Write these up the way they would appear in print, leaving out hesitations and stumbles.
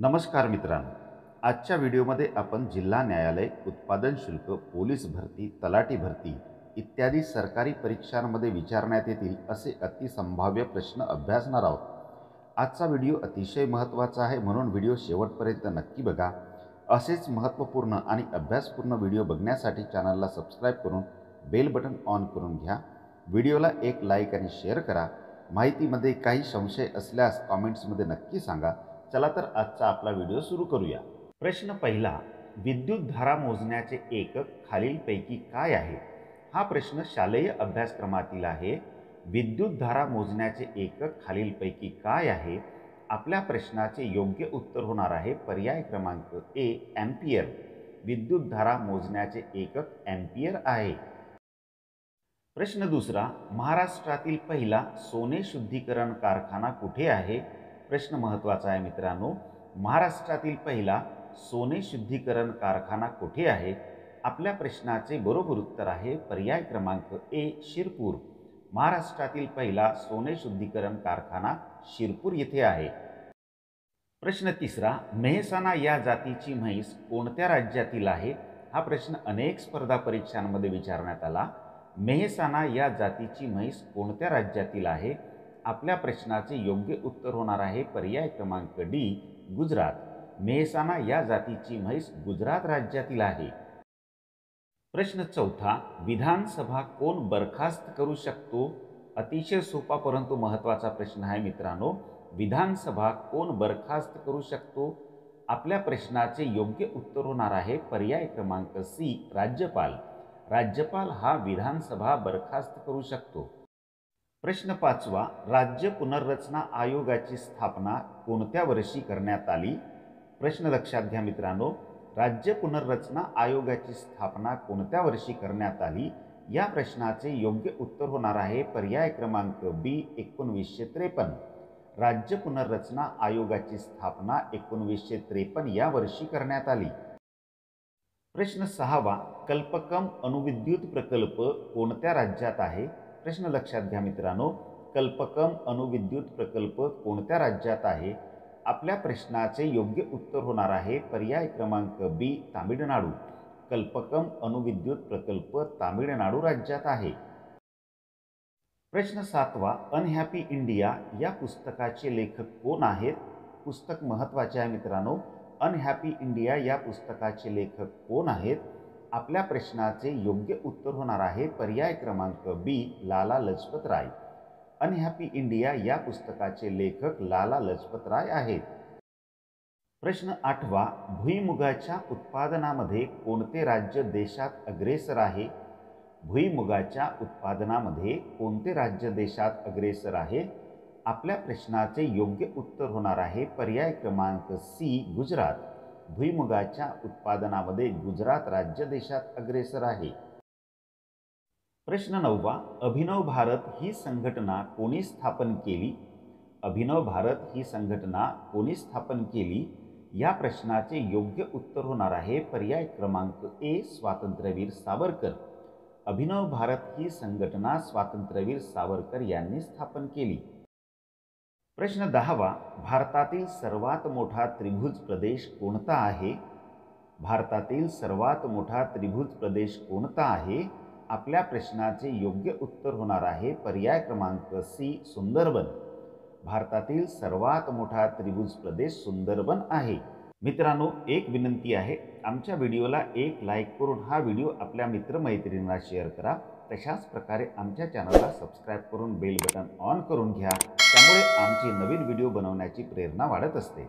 नमस्कार मित्रांनो, आजच्या व्हिडिओमध्ये आपण जिल्हा न्यायालय, उत्पादन शुल्क, पोलीस भरती, तलाठी भरती इत्यादी सरकारी परीक्षांमध्ये विचारण्यात येतील असे अतिसंभाव्य प्रश्न अभ्यासणार आहोत. आजचा व्हिडिओ अतिशय महत्त्वाचा आहे, म्हणून व्हिडिओ शेवटपर्यंत नक्की बघा. असेच महत्त्वपूर्ण आणि अभ्यासपूर्ण व्हिडिओ बघण्यासाठी चॅनलला सबस्क्राईब करून बेल बटन ऑन करून घ्या. व्हिडिओला एक लाईक आणि शेअर करा. माहितीमध्ये काही संशय असल्यास कॉमेंट्समध्ये नक्की सांगा. चला तर आजचा आपला व्हिडिओ सुरू करूया. प्रश्न पहिला, विद्युत धारा मोजण्याचे एकक खालीलपैकी काय आहे? हा प्रश्न शालेय अभ्यासक्रमातील आहे. विद्युत धारा मोजण्याचे एकक खालीलपैकी काय आहे? आपल्या प्रश्नाचे योग्य उत्तर होणार आहे पर्याय क्रमांक ए, एम्पियर. विद्युत धारा मोजण्याचे एकक एम्पियर आहे. प्रश्न दुसरा, महाराष्ट्रातील पहिला सोने शुद्धीकरण कारखाना कुठे आहे? प्रश्न महत्त्वाचा आहे मित्रांनो. महाराष्ट्रातील पहिला सोने शुद्धीकरण कारखाना कुठे आहे? आपल्या प्रश्नाचे बरोबर उत्तर आहे पर्याय क्रमांक ए, शिरपूर. महाराष्ट्रातील पहिला सोने शुद्धीकरण कारखाना शिरपूर येथे आहे. प्रश्न तिसरा, मेहसाणा या जातीची म्हैस कोणत्या राज्यातील आहे? हा प्रश्न अनेक स्पर्धा परीक्षांमध्ये विचारण्यात आला. मेहसाणा या जातीची म्हैस कोणत्या राज्यातील आहे? आपल्या प्रश्नाचे योग्य उत्तर होणार आहे पर्याय क्रमांक डी, गुजरात. मेहसाणा या जातीची म्हैस गुजरात राज्यातील आहे. प्रश्न चौथा, विधानसभा कोण बरखास्त करू शकतो? अतिशय सोपा परंतु महत्त्वाचा प्रश्न आहे मित्रांनो. विधानसभा कोण बरखास्त करू शकतो? आपल्या प्रश्नाचे योग्य उत्तर होणार आहे पर्याय क्रमांक सी, राज्यपाल. राज्यपाल हा विधानसभा बरखास्त करू शकतो. प्रश्न पाचवा, राज्य पुनर्रचना आयोगाची स्थापना कोणत्या वर्षी करण्यात आली? प्रश्न लक्षात घ्या मित्रांनो. राज्य पुनर्रचना आयोगाची स्थापना कोणत्या वर्षी करण्यात आली? या प्रश्नाचे योग्य उत्तर होणार आहे पर्याय क्रमांक बी, 1953. राज्य पुनर्रचना आयोगाची स्थापना 1953 या वर्षी करण्यात आली. प्रश्न सहावा, कल्पकम अणुविद्युत प्रकल्प कोणत्या राज्यात आहे? प्रश्न लक्षात घ्या मित्रांनो. कल्पकम अणुविद्युत प्रकल्प कोणत्या राज्यात आहे? आपल्या प्रश्नाचे योग्य उत्तर होणार आहे पर्याय क्रमांक बी, तामिळनाडू. कल्पकम अणुविद्युत प्रकल्प तामिळनाडू राज्यात आहे. प्रश्न सातवा, अनहॅपी इंडिया या पुस्तकाचे लेखक कोण आहेत? पुस्तक महत्त्वाचे आहे मित्रांनो. अनहॅपी इंडिया या पुस्तकाचे लेखक कोण आहेत? आपल्या प्रश्नाचे योग्य उत्तर होणार आहे पर्याय क्रमांक बी, लाला लजपत राय. अनहॅपी इंडिया या पुस्तकाचे लेखक लाला लजपत राय आहेत. प्रश्न आठवा, भुईमुगाच्या उत्पादनामध्ये कोणते राज्य देशात अग्रेसर आहे? भुईमुगाच्या उत्पादनामध्ये कोणते राज्य देशात अग्रेसर आहे? आपल्या प्रश्नाचे योग्य उत्तर होणार आहे पर्याय क्रमांक सी, गुजरात. भुईमुगाच्या उत्पादनामध्ये गुजरात राज्य देशात अग्रेसर आहे. प्रश्न नववा, अभिनव भारत ही संघटना कोणी स्थापन केली? अभिनव भारत ही संघटना कोणी स्थापन केली? या प्रश्नाचे योग्य उत्तर होणार आहे पर्याय क्रमांक ए, स्वातंत्र्यवीर सावरकर. अभिनव भारत ही संघटना स्वातंत्र्यवीर सावरकर यांनी स्थापन केली. प्रश्न दहावा, भारतातील सर्वात मोठा त्रिभुज प्रदेश कोणता आहे? भारतातील सर्वात मोठा त्रिभुज प्रदेश कोणता आहे? आपल्या प्रश्नाचे योग्य उत्तर होणार आहे पर्याय क्रमांक सी, सुंदरबन. भारतातील सर्वात मोठा त्रिभुज प्रदेश सुंदरबन आहे. मित्रांनो, एक विनंती आहे, आमच्या व्हिडिओला एक लाईक करून हा व्हिडिओ आपल्या मित्रमैत्रिणींना शेअर करा. तशाच प्रकारे आमच्या चॅनलला सबस्क्राईब करून बेल बटन ऑन करून घ्या. त्यामुळे आमची नवीन व्हिडिओ बनवण्याची प्रेरणा वाढत असते.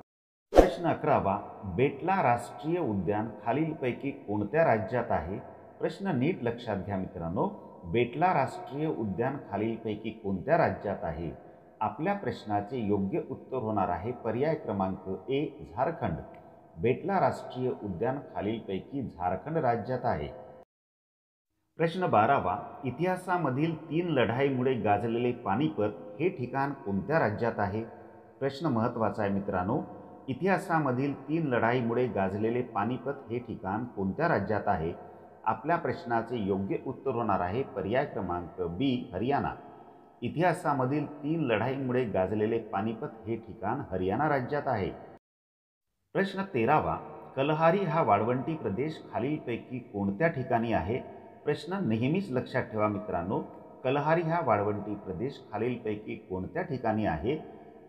प्रश्न 11वा, बेटला राष्ट्रीय उद्यान खालीलपैकी कोणत्या राज्यात आहे? प्रश्न नीट लक्षात घ्या मित्रांनो. बेटला राष्ट्रीय उद्यान खालीलपैकी कोणत्या राज्यात आहे? आपल्या प्रश्नाचे योग्य उत्तर होणार आहे पर्याय क्रमांक ए, झारखंड. बेटला राष्ट्रीय उद्यान खालीलपैकी झारखंड राज्यात आहे. प्रश्न 12वा, इतिहासामधील 3 लढाईमुळे गाजलेले पानिपत हे ठिकाण कोणत्या राज्यात आहे? प्रश्न महत्त्वाचा आहे मित्रांनो. इतिहासामधील 3 लढाईमुळे गाजलेले पानिपत हे ठिकाण कोणत्या राज्यात आहे? आपल्या प्रश्नाचे योग्य उत्तर होणार आहे पर्याय क्रमांक बी, हरियाणा. इतिहासामधील 3 लढाईमुळे गाजलेले पानिपत हे ठिकाण हरियाणा राज्यात आहे. प्रश्न 13वा, कलहारी हा वाळवंटी प्रदेश खालीलपैकी कोणत्या ठिकाणी आहे? प्रश्न नेहमीच लक्षात ठेवा मित्रांनो, कलहारी हा वाळवंटी प्रदेश खालीलपैकी कोणत्या ठिकाणी आहे?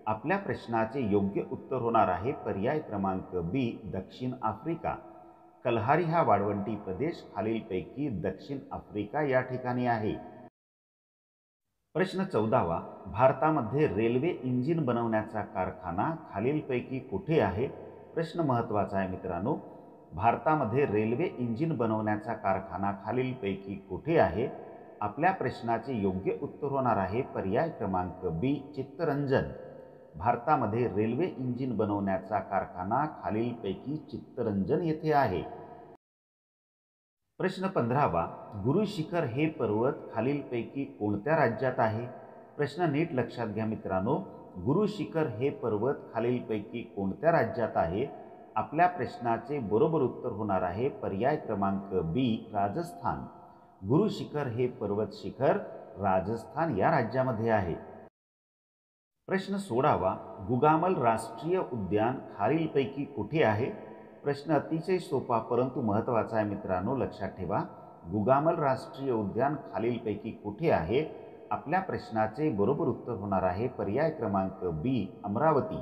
आपल्या प्रश्नाचे योग्य उत्तर होणार आहे पर्याय क्रमांक बी, दक्षिण आफ्रिका. कलहारी हा वाळवंटी प्रदेश खालीलपैकी दक्षिण आफ्रिका या ठिकाणी आहे. प्रश्न 14वा, भारतामध्ये रेल्वे इंजिन बनवण्याचा कारखाना खालीलपैकी कुठे आहे? प्रश्न महत्त्वाचा आहे मित्रांनो. भारतामध्ये रेल्वे इंजिन बनवण्याचा कारखाना खालीलपैकी कुठे आहे? आपल्या प्रश्नाचे योग्य उत्तर होणार आहे पर्याय क्रमांक बी, चित्तरंजन. भारतामध्ये रेल्वे इंजिन बनवण्याचा कारखाना खालीलपैकी चित्तरंजन येथे आहे. प्रश्न 15वा, गुरु शिखर हे पर्वत खालीलपैकी कोणत्या राज्यात आहे? प्रश्न नीट लक्षात घ्या मित्रांनो, गुरु शिखर हे पर्वत खालीलपैकी कोणत्या राज्यात आहे? आपल्या प्रश्नाचे बरोबर उत्तर होणार आहे पर्याय क्रमांक बी, राजस्थान. गुरु शिखर हे पर्वत शिखर राजस्थान या राज्यामध्ये आहे. प्रश्न 16वा, गुगामल राष्ट्रीय उद्यान खालीलपैकी कुठे आहे? प्रश्न अतिशय सोपा परंतु महत्त्वाचा आहे मित्रांनो, लक्षात ठेवा. गुगामल राष्ट्रीय उद्यान खालीलपैकी कुठे आहे? आपल्या प्रश्नाचे बरोबर उत्तर होणार आहे पर्याय क्रमांक बी, अमरावती.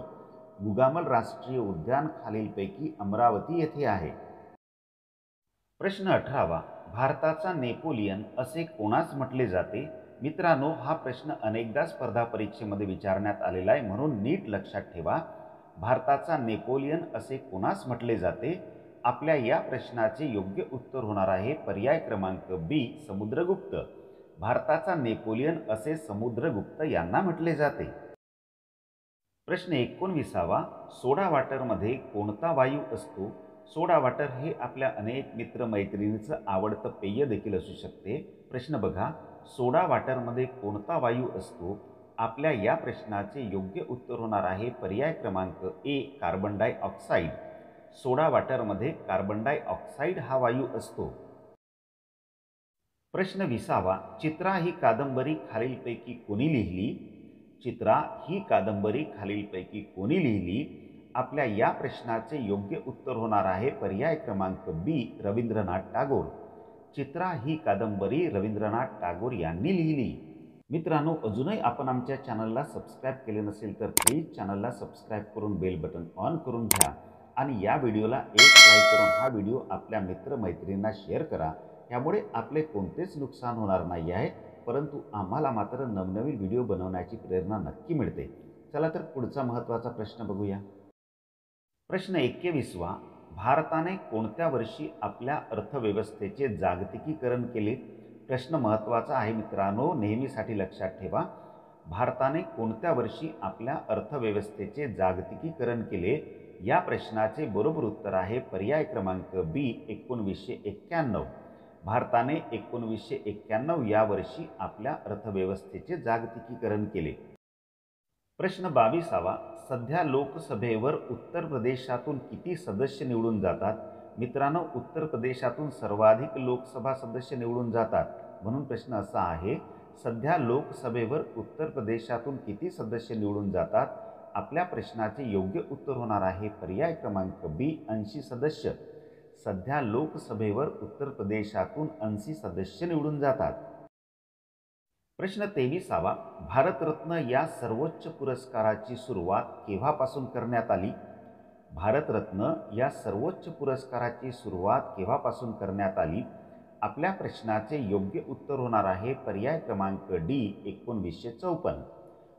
गुगामल राष्ट्रीय उद्यान खालीलपैकी अमरावती येथे आहे. प्रश्न 18वा, भारताचा नेपोलियन असे कोणास म्हटले जाते? मित्रांनो, हा प्रश्न अनेकदा स्पर्धा परीक्षेमध्ये विचारण्यात आलेला आहे, म्हणून नीट लक्षात ठेवा. भारताचा नेपोलियन असे कोणास म्हटले जाते? आपल्या या प्रश्नाचे योग्य उत्तर होणार आहे पर्याय क्रमांक बी, समुद्रगुप्त. भारताचा नेपोलियन असे समुद्रगुप्त यांना म्हटले जाते. प्रश्न 19वा, सोडा वॉटरमध्ये कोणता वायू असतो? सोडा वॉटर हे आपल्या अनेक मित्रमैत्रिणींचं आवडतं पेय देखील असू शकते. प्रश्न बघा, सोडा वॉटरमध्ये कोणता वायू असतो? आपल्या या प्रश्नाचे योग्य उत्तर होणार आहे पर्याय क्रमांक ए, कार्बन डायऑक्साईड. सोडा वॉटरमध्ये कार्बन डायऑक्साईड हा वायू असतो. प्रश्न 20वा, चित्रा ही कादंबरी खालीलपैकी कोणी लिहिली? चित्रा ही कादंबरी खालीलपैकी कोणी लिहिली? आपल्या या प्रश्नाचे योग्य उत्तर होणार आहे पर्याय क्रमांक बी, रवींद्रनाथ टागोर. चित्रा ही कादंबरी रवींद्रनाथ टागोर यांनी लिहिली. मित्रांनो, अजूनही आपण आमच्या चॅनलला सबस्क्राईब केले नसेल तर प्लीज चॅनलला सबस्क्राईब करून बेल बटन ऑन करून घ्या आणि या व्हिडिओला एक लाईक करून हा व्हिडिओ आपल्या मित्रमैत्रिणींना शेअर करा. यामुळे आपले कोणतेच नुकसान होणार नाही आहे, परंतु आम्हाला मात्र नवनवीन व्हिडिओ बनवण्याची प्रेरणा नक्की मिळते. चला तर पुढचा महत्त्वाचा प्रश्न बघूया. प्रश्न 21वा, भारताने कोणत्या वर्षी आपल्या अर्थव्यवस्थेचे जागतिकीकरण केले? प्रश्न महत्त्वाचा आहे मित्रांनो, नेहमीसाठी लक्षात ठेवा. भारताने कोणत्या वर्षी आपल्या अर्थव्यवस्थेचे जागतिकीकरण केले? या प्रश्नाचे बरोबर उत्तर आहे पर्याय क्रमांक बी, 1991. भारताने 1991 या वर्षी आपल्या अर्थव्यवस्थेचे जागतिकीकरण केले. प्रश्न 22वा, सध्या लोकसभेवर उत्तर प्रदेशातून किती सदस्य निवडून जातात? मित्रांनो, उत्तर प्रदेशातून सर्वाधिक लोकसभा सदस्य निवडून जातात, म्हणून प्रश्न असा आहे, सध्या लोकसभेवर उत्तर प्रदेशातून किती सदस्य निवडून जातात? आपल्या प्रश्नाचे योग्य उत्तर होणार आहे पर्याय क्रमांक बी, 80 सदस्य. सध्या लोकसभेवर उत्तर प्रदेशातून 80 सदस्य निवडून जातात. प्रश्न 23वा, भारतरत्न या सर्वोच्च पुरस्काराची सुरुवात केव्हापासून करण्यात आली? भारतरत्न या सर्वोच्च पुरस्काराची सुरुवात केव्हापासून करण्यात आली? आपल्या प्रश्नाचे योग्य उत्तर होणार आहे पर्याय क्रमांक डी, 1954.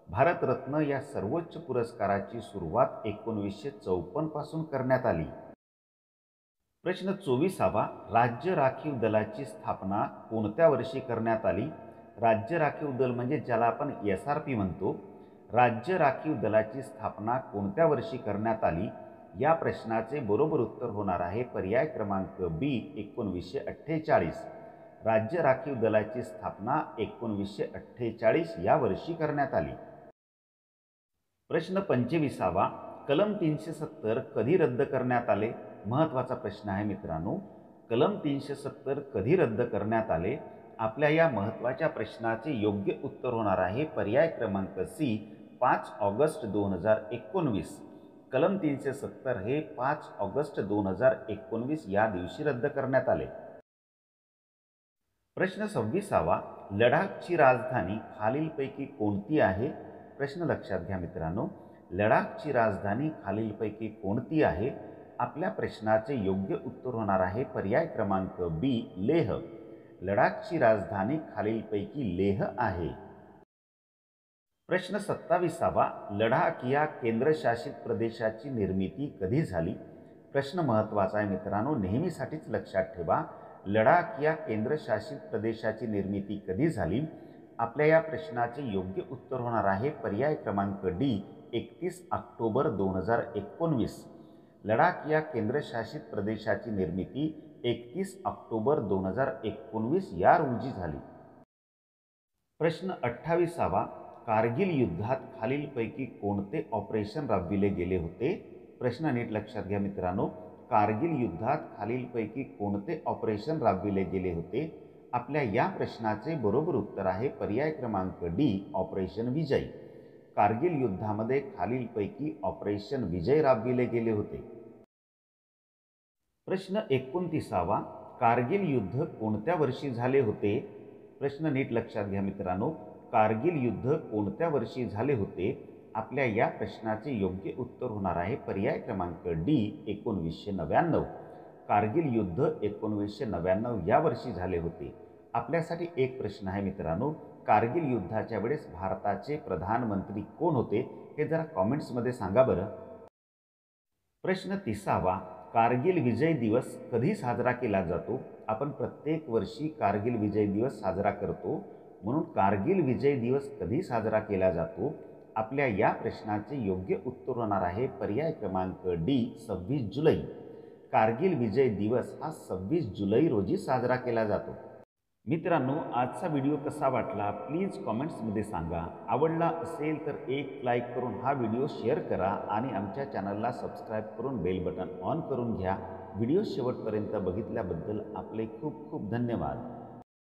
भारतरत्न या सर्वोच्च पुरस्काराची सुरुवात 1954 पासून करण्यात आली. प्रश्न 24वा, राज्य राखीव दलाची स्थापना कोणत्या वर्षी करण्यात आली? राज्य राखीव दल म्हणजे ज्याला आपण SRP म्हणतो. राज्य राखीव दलाची स्थापना कोणत्या वर्षी करण्यात आली? या प्रश्नाचे बरोबर उत्तर होणार आहे पर्याय क्रमांक बी, 1948. राज्य राखीव दलाची स्थापना 1948 या वर्षी करण्यात आली. प्रश्न 25वा, कलम 370 कधी रद्द करण्यात आले? महत्त्वाचा प्रश्न आहे मित्रांनो. कलम 370 कधी रद्द करण्यात आले? आपल्या या महत्त्वाच्या प्रश्नाचे योग्य उत्तर होणार आहे पर्याय क्रमांक सी, 5 ऑगस्ट 2019. कलम 370 हे 5 ऑगस्ट 2019 या दिवशी रद्द करण्यात आले. प्रश्न 26वा, लडाखची राजधानी खालीलपैकी कोणती आहे? प्रश्न लक्षात घ्या मित्रांनो, लडाखची राजधानी खालीलपैकी कोणती आहे? आपल्या प्रश्नाचे योग्य उत्तर होणार आहे पर्याय क्रमांक बी, लेह. लडाखची राजधानी खालीलपैकी लेह आहे. प्रश्न 27वा, लडाख या केंद्रशासित प्रदेशाची निर्मिती कधी झाली? प्रश्न महत्त्वाचा आहे मित्रांनो, नेहमीसाठीच लक्षात ठेवा. लडाख या केंद्रशासित प्रदेशाची निर्मिती कधी झाली? आपल्या या प्रश्नाचे योग्य उत्तर होणार आहे पर्याय क्रमांक डी, 31 ऑक्टोबर 2019. लडाख या केंद्रशासित प्रदेशाची निर्मिती 31 ऑक्टोबर 2019 या रोजी झाली. प्रश्न 28वा, कारगिल युद्धात खालीलपैकी कोणते ऑपरेशन राबविले गेले होते? प्रश्न नीट लक्षात घ्या मित्रांनो, कारगिल युद्धात खालीलपैकी कोणते ऑपरेशन राबविले गेले होते? आपल्या या प्रश्नाचे बरोबर उत्तर आहे पर्याय क्रमांक डी, ऑपरेशन विजय. कारगिल युद्धामध्ये खालीलपैकी ऑपरेशन विजय राबविले गेले होते. प्रश्न 29वा, कारगिल युद्ध कोणत्या वर्षी झाले होते? प्रश्न नीट लक्षात घ्या मित्रांनो, कारगिल युद्ध कोणत्या वर्षी झाले होते? आपल्या या प्रश्नाचे योग्य उत्तर होणार आहे पर्याय क्रमांक डी, 1999. कारगिल युद्ध 1999 या वर्षी झाले होते. आपल्यासाठी एक प्रश्न आहे मित्रांनो, कारगिल युद्धाच्या वेळेस भारताचे प्रधानमंत्री कोण होते? हे जरा कॉमेंट्समध्ये सांगा बरं. प्रश्न 30वा, कारगिल विजय दिवस कधी साजरा केला जातो? आपण प्रत्येक वर्षी कारगिल विजय दिवस साजरा करतो, म्हणून कारगिल विजय दिवस कधी साजरा केला जातो? आपल्या या प्रश्नाचे योग्य उत्तर होणार आहे पर्याय क्रमांक डी, 26 जुलै. कारगिल विजय दिवस हा 26 जुलै रोजी साजरा केला जातो. मित्रांनो, आजचा व्हिडिओ कसा वाटला प्लीज कॉमेंट्समध्ये सांगा. आवडला असेल तर एक लाईक करून हा व्हिडिओ शेअर करा आणि आमच्या चॅनलला सबस्क्राईब करून बेल बटन ऑन करून घ्या. व्हिडिओ शेवटपर्यंत बघितल्याबद्दल आपले खूप खूप धन्यवाद.